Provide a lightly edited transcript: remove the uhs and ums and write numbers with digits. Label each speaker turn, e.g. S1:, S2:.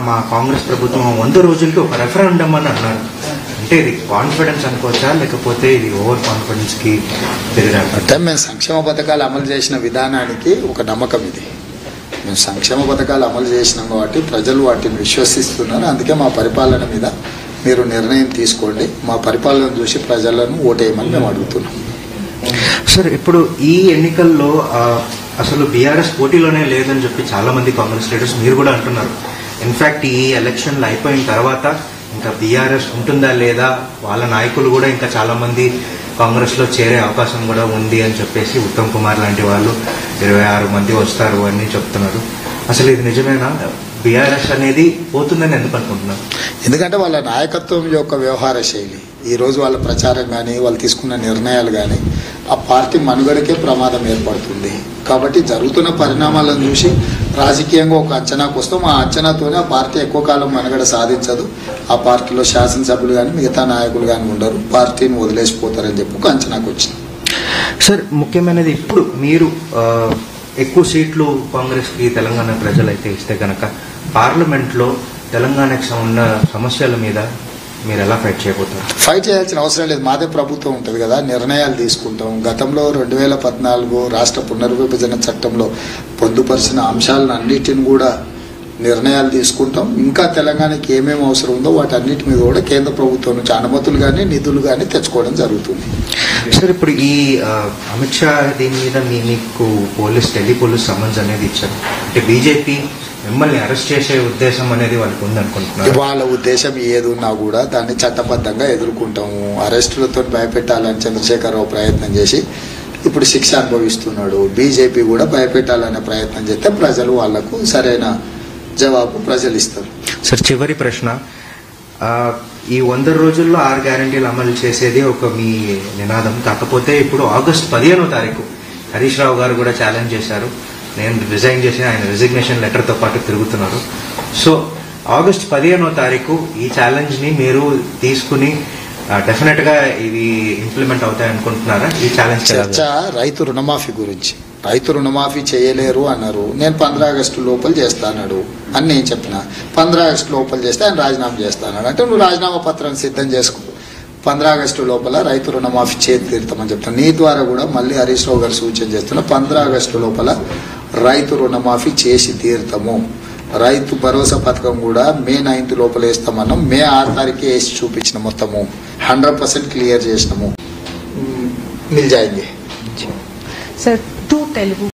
S1: మా కాంగ్రెస్ ప్రభుత్వం 100 రోజులకి ఒక రెఫరెండం అని అన్నారు. అంటే ఇది కాన్ఫిడెన్స్ అనుకోవచ్చా, లేకపోతే ఇది ఓవర్ కాన్ఫిడెన్స్ కి
S2: అంటే మేము సంక్షేమ పథకాలు అమలు చేసిన విధానానికి ఒక నమ్మకం ఇది. మేము సంక్షేమ పథకాలు అమలు చేసినాం కాబట్టి ప్రజలు వాటిని విశ్వసిస్తున్నారు. అందుకే మా పరిపాలన మీద మీరు నిర్ణయం తీసుకోండి, మా పరిపాలన చూసి ప్రజలను ఓటేయమని మేము అడుగుతున్నాం.
S1: సార్, ఇప్పుడు ఈ ఎన్నికల్లో అసలు బీఆర్ఎస్ పోటీలోనే లేదని చెప్పి చాలా మంది కాంగ్రెస్ లీడర్స్ మీరు కూడా అంటున్నారు. ఇన్ఫాక్ట్ ఈ ఎలక్షన్లు అయిపోయిన తర్వాత ఇంకా బీఆర్ఎస్ ఉంటుందా లేదా, వాళ్ళ నాయకులు కూడా ఇంకా చాలా మంది కాంగ్రెస్ లో చేరే అవకాశం కూడా ఉంది అని చెప్పేసి ఉత్తమ్ కుమార్ లాంటి వాళ్ళు 26 మంది వస్తారు అని చెప్తున్నారు. అసలు ఇది నిజమేనా? బీఆర్ఎస్ అనేది పోతుందని ఎందుకు అనుకుంటున్నారు?
S2: ఎందుకంటే వాళ్ళ నాయకత్వం యొక్క వ్యవహార శైలి, ఈరోజు వాళ్ళ ప్రచారం కానీ వాళ్ళు తీసుకున్న నిర్ణయాలు కానీ ఆ పార్టీ మనుగడకే ప్రమాదం ఏర్పడుతుంది. కాబట్టి జరుగుతున్న పరిణామాలను చూసి రాజకీయంగా ఒక అంచనాకు వస్తాం. ఆ అంచనాతోనే ఆ పార్టీ ఎక్కువ కాలం మనుగడ సాధించదు. ఆ పార్టీలో శాసనసభ్యులు కానీ మిగతా నాయకులు కానీ ఉండరు, పార్టీని వదిలేసిపోతారని చెప్పి ఒక అంచనాకు వచ్చింది.
S1: సార్, ముఖ్యమైనది ఇప్పుడు మీరు ఎక్కువ సీట్లు కాంగ్రెస్ కి తెలంగాణ ప్రజలైతే ఇస్తే కనుక పార్లమెంట్లో తెలంగాణకు ఉన్న సమస్యల మీద మీరు ఎలా ఫైట్ చేయబోతున్నారు?
S2: ఫైట్ చేయాల్సిన అవసరం లేదు, మాదే ప్రభుత్వం ఉంటుంది కదా, నిర్ణయాలు తీసుకుంటాం. గతంలో 2014 రాష్ట్ర పునర్విభజన చట్టంలో పొందుపరిచిన అంశాలను అన్నిటిని కూడా నిర్ణయాలు తీసుకుంటాం. ఇంకా తెలంగాణకి ఏమేమి అవసరం ఉందో వాటన్నిటి మీద కూడా కేంద్ర ప్రభుత్వం నుంచి అనుమతులు కానీ నిధులు కానీ తెచ్చుకోవడం జరుగుతుంది.
S1: సార్, ఇప్పుడు ఈ అమిత్ షా దీని మీద మీకు ఢిల్లీ పోలీస్ సమన్స్ అనేది ఇచ్చారు. అంటే బీజేపీ మిమ్మల్ని అరెస్ట్ చేసే ఉద్దేశం అనేది వాళ్ళకి ఉందనుకుంటున్నారు.
S2: వాళ్ళ ఉద్దేశం ఏదున్నా కూడా దాన్ని చట్టబద్ధంగా ఎదుర్కొంటాము. అరెస్టులతో భయపెట్టాలని చంద్రశేఖరరావు ప్రయత్నం చేసి ఇప్పుడు శిక్ష అనుభవిస్తున్నాడు. బీజేపీ కూడా భయపెట్టాలనే ప్రయత్నం చేస్తే ప్రజలు వాళ్లకు సరైన జవాబు ప్రజలు ఇస్తారు.
S1: సార్, చివరి ప్రశ్న, ఈ 100 రోజుల్లో 6 గ్యారంటీలు అమలు చేసేది ఒక మీ నినాదం. కాకపోతే ఇప్పుడు ఆగస్టు 15వ తారీఖు హరీష్ రావు గారు కూడా ఛాలెంజ్ చేశారు. నేను రిజైన్ చేసి ఆయన రిజిగ్నేషన్ లెటర్తో పాటు తిరుగుతున్నారు. సో ఆగస్టు 15వ తారీఖు ఈ ఛాలెంజ్ ని మీరు తీసుకుని డెఫినెట్ గా ఇవి ఇంప్లిమెంట్ అవుతాయి అనుకుంటున్నారా? ఈ ఛాలెంజ్
S2: చర్చ రైతు రుణమాఫీ గురించి. రైతు రుణమాఫీ చేయలేరు అన్నారు, నేను 15 ఆగస్టు లోపల చేస్తాను అని నేను చెప్పిన. 15 ఆగస్టు లోపల చేస్తే ఆయన రాజీనామా చేస్తాను అంటే నువ్వు రాజీనామా పత్రాన్ని సిద్ధం చేసుకో, 15 ఆగస్టు లోపల రైతు రుణమాఫీ చేతి తీరుతామని చెప్తాను. నీ ద్వారా కూడా మళ్ళీ హరీష్ రావు గారు సూచన చేస్తున్నా, 15 ఆగస్టు లోపల రైతు రుణమాఫీ చేసి తీరుతాము. రైతు భరోసా పథకం కూడా మే 9 లోపల వేస్తామన్నాం. మే 6 తారీఖు వేసి చూపించిన మొత్తము 100% క్లియర్ చేసినాము. Mill జాయింది
S3: sir. 2 తెలుగు